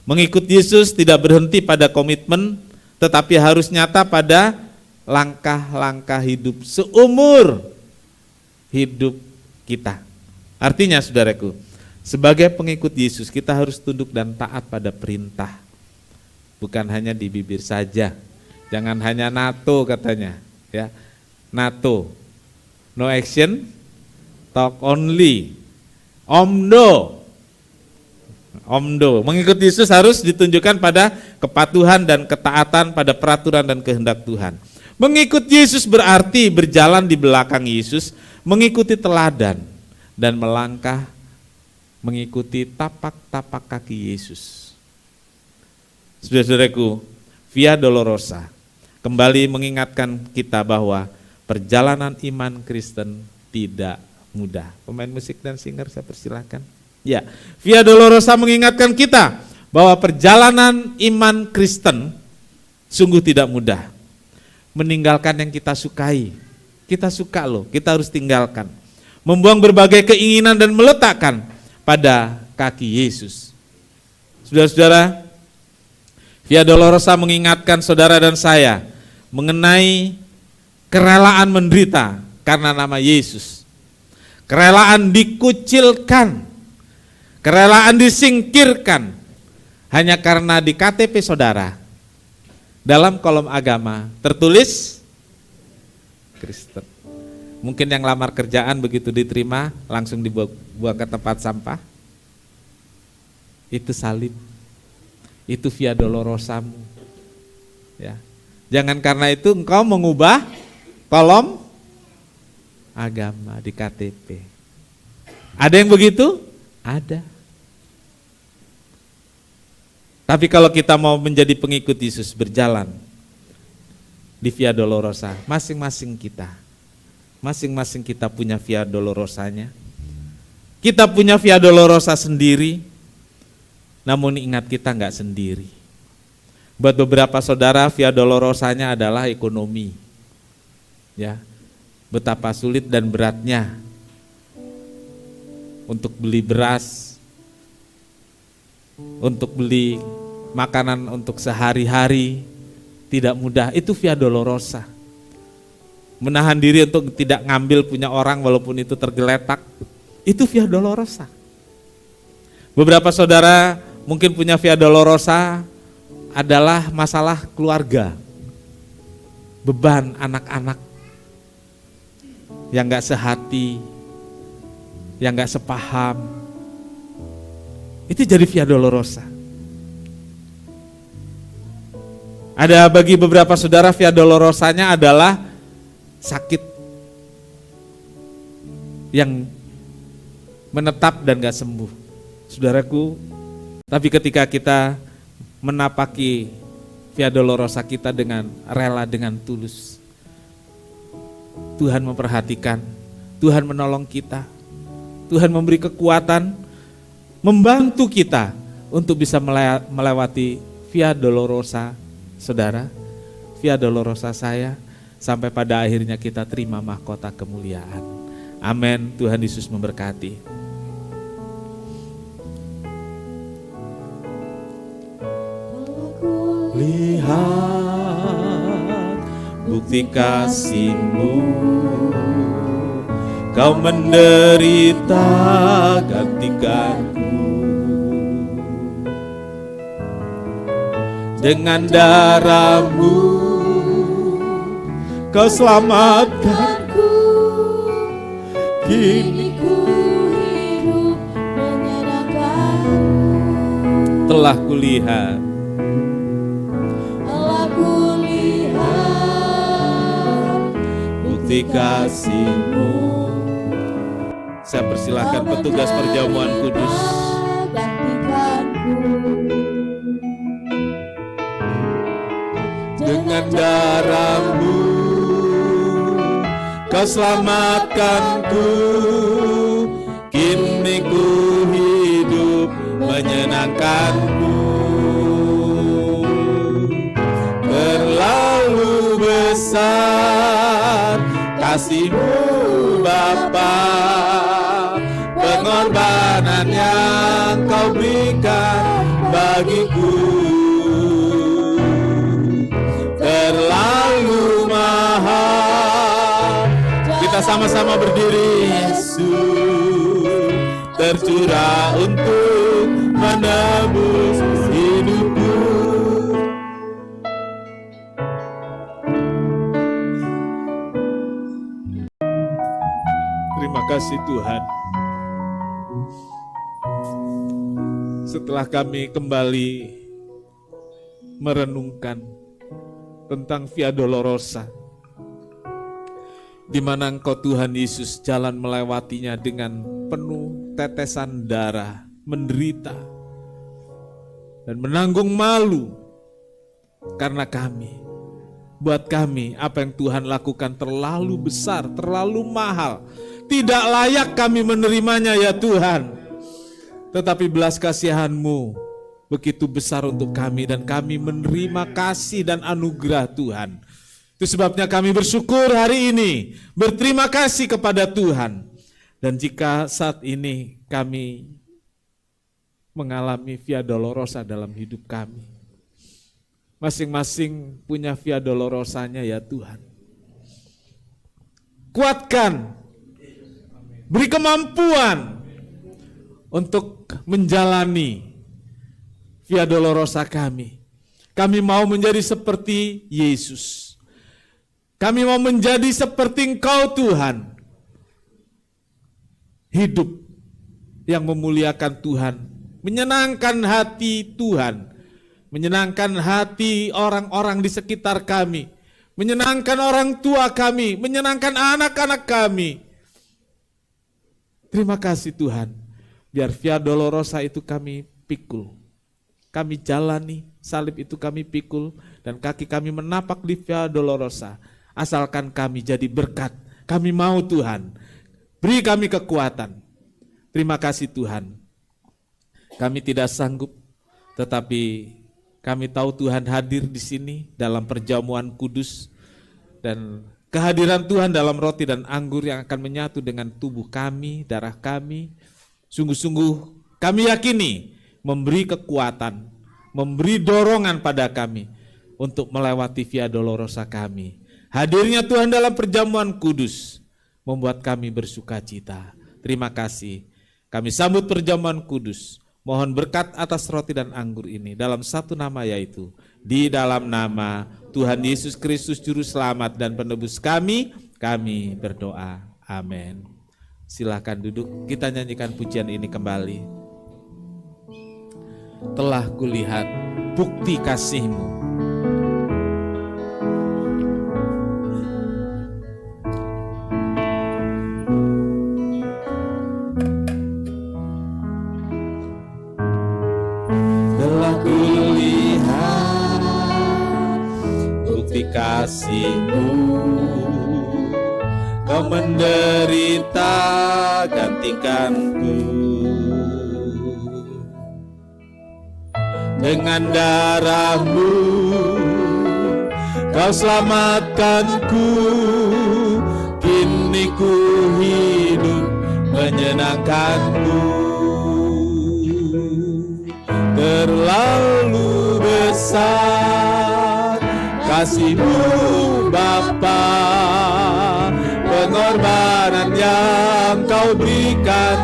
Mengikut Yesus tidak berhenti pada komitmen, tetapi harus nyata pada langkah-langkah hidup seumur hidup kita. Artinya, saudaraku, sebagai pengikut Yesus kita harus tunduk dan taat pada perintah. Bukan hanya di bibir saja. Jangan hanya NATO katanya, ya. NATO. No action, talk only. Omdo. Mengikut Yesus harus ditunjukkan pada kepatuhan dan ketaatan pada peraturan dan kehendak Tuhan. Mengikut Yesus berarti berjalan di belakang Yesus, mengikuti teladan dan melangkah mengikuti tapak-tapak kaki Yesus. Saudara-saudaraku, Via Dolorosa kembali mengingatkan kita bahwa perjalanan iman Kristen tidak mudah. Pemain musik dan singer saya persilahkan. Ya, Via Dolorosa mengingatkan kita bahwa perjalanan iman Kristen sungguh tidak mudah. Meninggalkan yang kita sukai, kita suka loh, kita harus tinggalkan. Membuang berbagai keinginan dan meletakkan pada kaki Yesus. Saudara-saudara, Via Dolorosa mengingatkan saudara dan saya mengenai kerelaan menderita karena nama Yesus. Kerelaan dikucilkan, kerelaan disingkirkan hanya karena di KTP saudara dalam kolom agama tertulis Kristen. Mungkin yang lamar kerjaan begitu diterima langsung dibuang ke tempat sampah. Itu salib. Itu Via Dolorosamu. Ya. Jangan karena itu engkau mengubah kolom agama di KTP. Ada yang begitu? Ada. Tapi kalau kita mau menjadi pengikut Yesus berjalan di Via Dolorosa, masing-masing kita punya Via Dolorosanya. Kita punya Via Dolorosa sendiri. Namun ingat kita enggak sendiri. Buat beberapa saudara Via Dolorosanya adalah ekonomi. Ya. Betapa sulit dan beratnya untuk beli beras, untuk beli makanan untuk sehari-hari, tidak mudah. Itu Via Dolorosa. Menahan diri untuk tidak ngambil punya orang walaupun itu tergeletak, itu Via Dolorosa. Beberapa saudara mungkin punya Via Dolorosa adalah masalah keluarga, beban anak-anak yang gak sehati, yang gak sepaham, itu jadi Via Dolorosa. Ada bagi beberapa saudara Via Dolorosanya adalah sakit yang menetap dan gak sembuh. Saudaraku, tapi ketika kita menapaki Via Dolorosa kita dengan rela, dengan tulus, Tuhan memperhatikan, Tuhan menolong kita, Tuhan memberi kekuatan, membantu kita untuk bisa melewati Via Dolorosa saudara, Via Dolorosa saya, sampai pada akhirnya kita terima mahkota kemuliaan. Amin. Tuhan Yesus memberkati. Lihat bukti kasih-Mu, Kau menderita gantikanku. Dengan darah-Mu Kau selamatkanku. Kini ku hidup menyenangkan. telah kulihat bukti kasih-Mu. Saya persilahkan petugas perjamuan kudus. Dengan darah-Mu Kau selamatkanku. Kini ku hidup menyenangkan-Mu. Terlalu besar kasih-Mu Bapa, pengorbanan yang Kau berikan bagiku. Terlalu mahal. Kita sama-sama berdiri. Yesus tercurah untuk menebus hidupku. Terima kasih Tuhan. Setelah kami kembali merenungkan tentang Via Dolorosa, di mana Engkau Tuhan Yesus jalan melewatinya dengan penuh tetesan darah, menderita dan menanggung malu karena kami. Buat kami, apa yang Tuhan lakukan terlalu besar, terlalu mahal, tidak layak kami menerimanya ya Tuhan. Tetapi belas kasihan-Mu begitu besar untuk kami, dan kami menerima kasih dan anugerah Tuhan. Itu sebabnya kami bersyukur hari ini, berterima kasih kepada Tuhan. Dan jika saat ini kami mengalami Via Dolorosa dalam hidup kami, masing-masing punya Via Dolorosanya ya Tuhan. Kuatkan, beri kemampuan untuk menjalani Via Dolorosa kami. Kami mau menjadi seperti Yesus. Kami mau menjadi seperti Engkau Tuhan. Hidup yang memuliakan Tuhan, menyenangkan hati Tuhan, menyenangkan hati orang-orang di sekitar kami, menyenangkan orang tua kami, menyenangkan anak-anak kami. Terima kasih Tuhan, biar Via Dolorosa itu kami pikul, kami jalani, salib itu kami pikul, dan kaki kami menapak di Via Dolorosa. Asalkan kami jadi berkat, kami mau Tuhan, beri kami kekuatan. Terima kasih Tuhan, kami tidak sanggup, tetapi kami tahu Tuhan hadir di sini dalam perjamuan kudus, dan kehadiran Tuhan dalam roti dan anggur yang akan menyatu dengan tubuh kami, darah kami, sungguh-sungguh kami yakini memberi kekuatan, memberi dorongan pada kami untuk melewati Via Dolorosa kami. Hadirnya Tuhan dalam perjamuan kudus membuat kami bersuka cita. Terima kasih. Kami sambut perjamuan kudus. Mohon berkat atas roti dan anggur ini dalam satu nama, yaitu di dalam nama Tuhan Yesus Kristus Juru Selamat dan Penebus kami berdoa. Amin. Silakan duduk, kita nyanyikan pujian ini kembali. Telah kulihat bukti kasih-Mu. Kasih-Mu, Kau menderita gantikanku. Dengan darah-Mu Kau selamatkanku. Kini ku hidup menyenangkan-Mu. Terlalu besar kasih-Mu Bapa, pengorbanan yang Kau berikan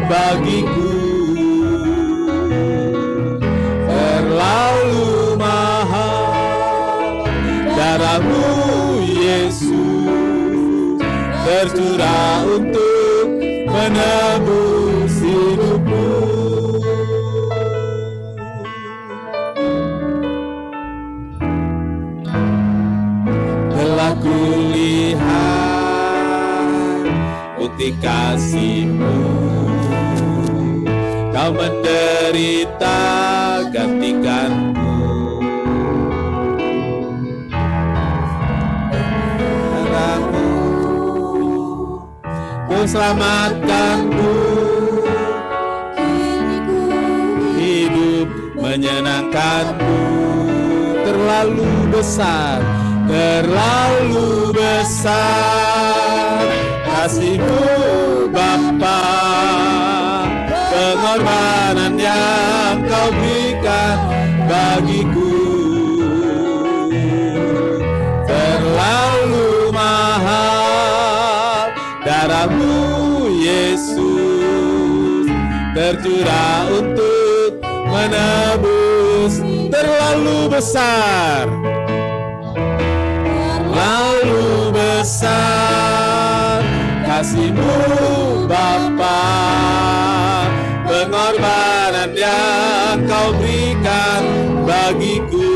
bagiku. Terlalu mahal darah-Mu Yesus, tercurah untuk menebus hidupku. Telah kulihat bukti kasih-Mu, Kau menderita gantikanku. Darah-Mu Kau selamatkanku. Kini ku Hidup menyenangkanku. Terlalu besar, terlalu besar kasih-Mu Bapa, pengorbanan yang Kau berikan bagiku. Terlalu mahal darah-Mu Yesus, tercurah untuk menebus. Terlalu besar, terlalu besar kasih-Mu Bapa, pengorbanan yang Kau berikan bagiku.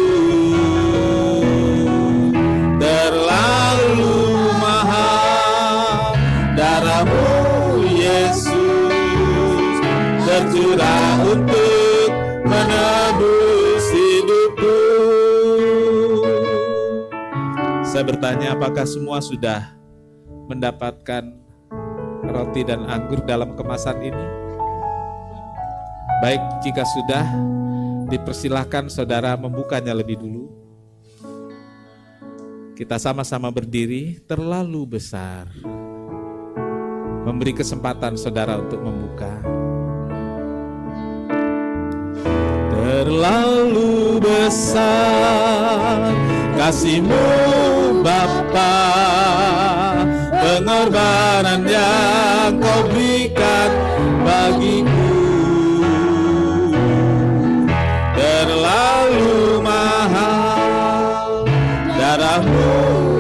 Terlalu mahal darah-Mu Yesus, tercurah untuk menebus hidupku. Saya bertanya, apakah semua sudah mendapatkan roti dan anggur dalam kemasan ini? Baik, jika sudah, dipersilahkan saudara membukanya lebih dulu. Kita sama-sama berdiri. Terlalu besar, memberi kesempatan saudara untuk membuka. Terlalu besar kasih-Mu Bapa, pengorbanan yang Kau berikan bagiku. Terlalu mahal darah-Mu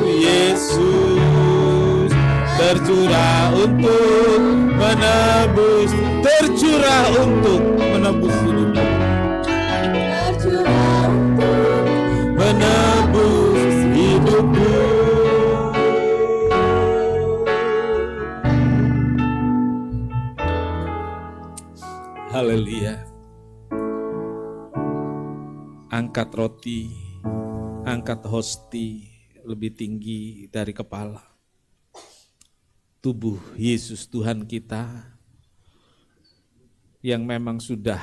Yesus, tercurah untuk menebus. Tercurah untuk menebus hidupku. tercurah untuk Menebus hidupku. Haleluya. Angkat roti, angkat hosti lebih tinggi dari kepala. Tubuh Yesus Tuhan kita yang memang sudah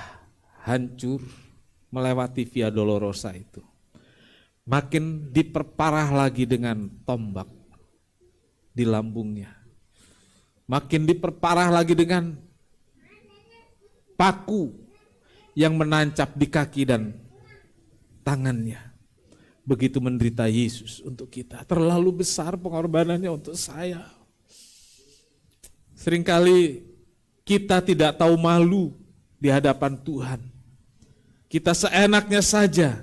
hancur melewati Via Dolorosa itu, makin diperparah lagi dengan tombak di lambungnya, makin diperparah lagi dengan paku yang menancap di kaki dan tangannya. Begitu menderita Yesus untuk kita. Terlalu besar pengorbanannya untuk saya. Seringkali kita tidak tahu malu di hadapan Tuhan. Kita seenaknya saja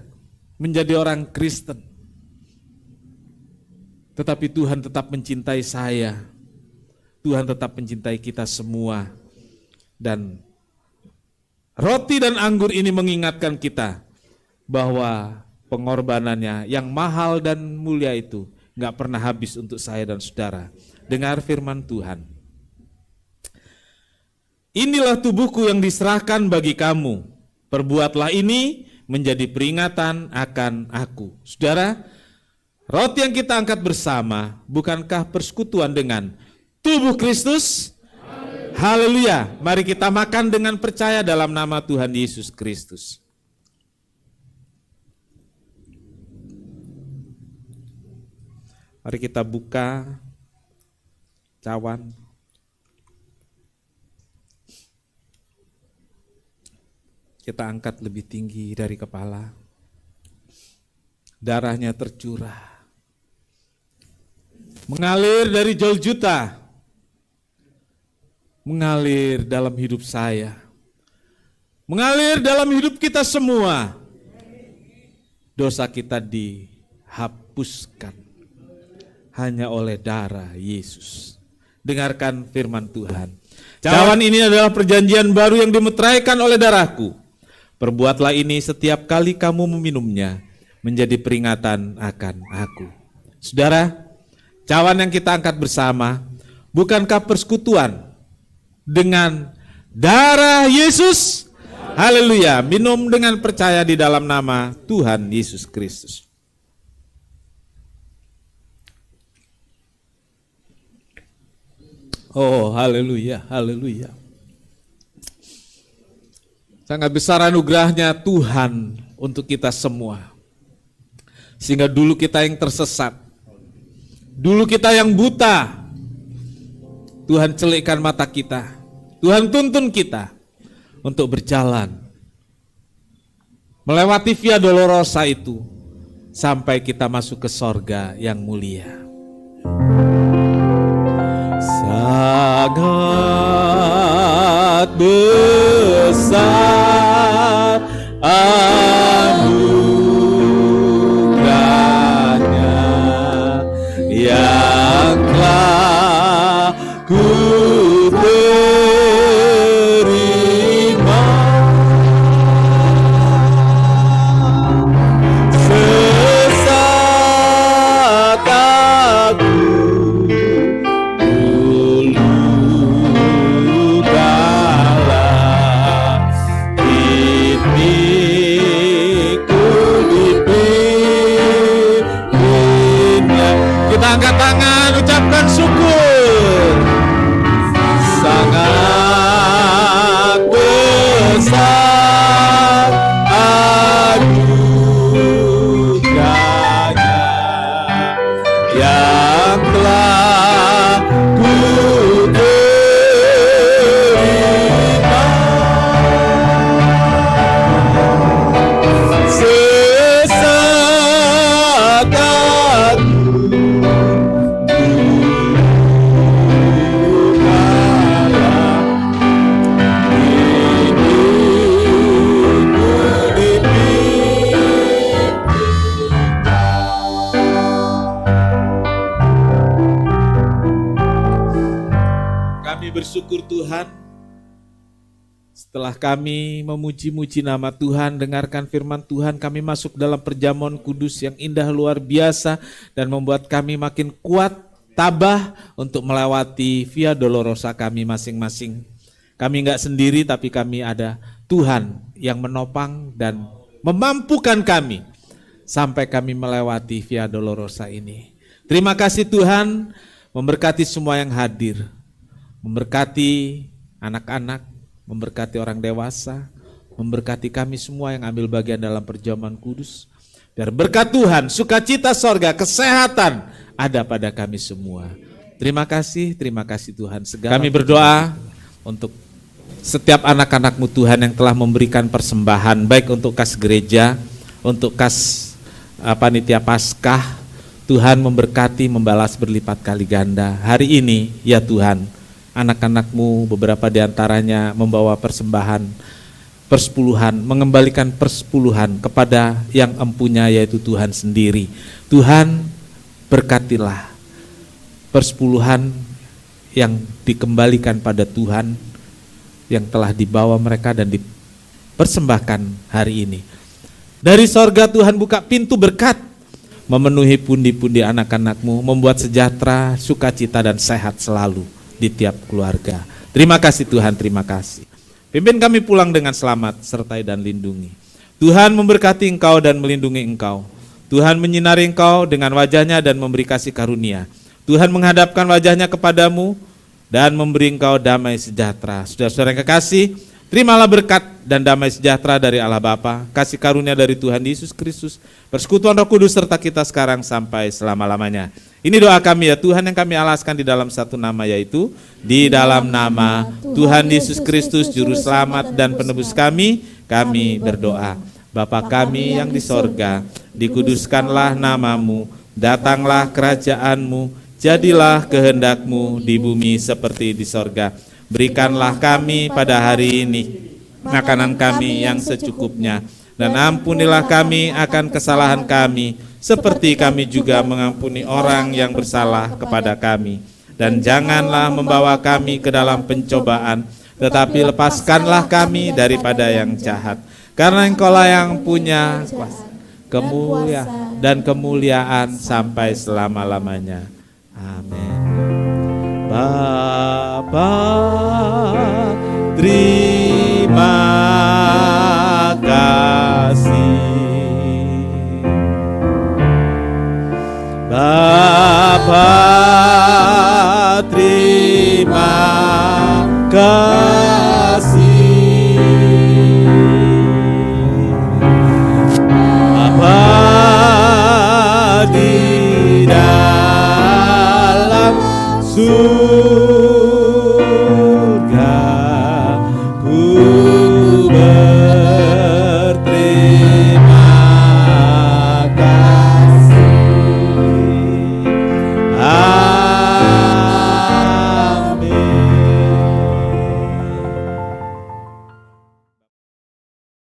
menjadi orang Kristen. Tetapi Tuhan tetap mencintai saya. Tuhan tetap mencintai kita semua. Dan roti dan anggur ini mengingatkan kita bahwa pengorbanannya yang mahal dan mulia itu gak pernah habis untuk saya dan saudara. Dengar firman Tuhan. Inilah tubuhku yang diserahkan bagi kamu. Perbuatlah ini menjadi peringatan akan aku. Saudara, roti yang kita angkat bersama bukankah persekutuan dengan tubuh Kristus? Haleluya. Mari kita makan dengan percaya dalam nama Tuhan Yesus Kristus. Mari kita buka cawan. Kita angkat lebih tinggi dari kepala. Darahnya tercurah. Mengalir dari Golgota. mengalir dalam hidup saya, mengalir dalam hidup kita semua. Dosa kita dihapuskan hanya oleh darah Yesus. Dengarkan firman Tuhan. Cawan ini adalah perjanjian baru yang dimeteraikan oleh darahku. Perbuatlah ini setiap kali kamu meminumnya, menjadi peringatan akan aku. Saudara, cawan yang kita angkat bersama, bukankah persekutuan dengan darah Yesus? Haleluya, minum dengan percaya di dalam nama Tuhan Yesus Kristus. Oh, haleluya, haleluya. Sangat besar anugerahnya Tuhan untuk kita semua. Sehingga dulu kita yang tersesat, dulu kita yang buta, Tuhan celikkan mata kita, Tuhan tuntun kita untuk berjalan melewati Via Dolorosa itu sampai kita masuk ke sorga yang mulia. Sangat besar anugerahnya yang telah ku terima, sesat aku angkat tangan, ucapkan syukur. Sangat besar anugerahnya yang telah ku terima, sesat bersyukur Tuhan, setelah kami memuji-muji nama Tuhan, dengarkan firman Tuhan, kami masuk dalam perjamuan kudus yang indah luar biasa dan membuat kami makin kuat, tabah untuk melewati Via Dolorosa kami masing-masing. Kami enggak sendiri, tapi kami ada Tuhan yang menopang dan memampukan kami sampai kami melewati Via Dolorosa ini. Terima kasih Tuhan, memberkati semua yang hadir, memberkati anak-anak, memberkati orang dewasa, memberkati kami semua yang ambil bagian dalam perjamuan kudus. Biar berkat Tuhan, sukacita sorga, kesehatan ada pada kami semua. Terima kasih Tuhan. Segala kami berdoa untuk setiap anak-anak-Mu Tuhan yang telah memberikan persembahan, baik untuk kas gereja, untuk kas panitia Paskah. Tuhan memberkati, membalas berlipat kali ganda. Hari ini ya Tuhan, anak-anak-Mu beberapa diantaranya membawa persembahan persepuluhan, mengembalikan persepuluhan kepada yang empunya, yaitu Tuhan sendiri. Tuhan berkatilah persepuluhan yang dikembalikan pada Tuhan yang telah dibawa mereka dan dipersembahkan hari ini. Dari sorga Tuhan buka pintu berkat, memenuhi pundi-pundi anak-anak-Mu, membuat sejahtera, sukacita dan sehat selalu di tiap keluarga. Terima kasih Tuhan, terima kasih. Pimpin kami pulang dengan selamat, sertai dan lindungi. Tuhan memberkati engkau dan melindungi engkau. Tuhan menyinari engkau dengan wajahnya dan memberi kasih karunia. Tuhan menghadapkan wajahnya kepadamu dan memberi engkau damai sejahtera. Saudara-saudara yang kekasih, terimalah berkat dan damai sejahtera dari Allah Bapa, kasih karunia dari Tuhan Yesus Kristus, persekutuan Roh Kudus serta kita sekarang sampai selama-lamanya. Ini doa kami ya Tuhan yang kami alaskan di dalam satu nama, yaitu di dalam nama Tuhan Yesus Kristus Juru Selamat dan Penebus kami berdoa. Bapa kami yang di sorga, dikuduskanlah namamu, datanglah kerajaan-Mu, jadilah kehendak-Mu di bumi seperti di sorga. Berikanlah kami pada hari ini makanan kami yang secukupnya, dan ampunilah kami akan kesalahan kami, seperti kami juga mengampuni orang yang bersalah kepada kami. Dan janganlah membawa kami ke dalam pencobaan, tetapi lepaskanlah kami daripada yang jahat. Karena Engkaulah yang punya kuasa, kemuliaan dan kemuliaan sampai selama-lamanya. Amin. Bapa, terima kasih. Bapa, terima kasih. Bapa di dalam surga,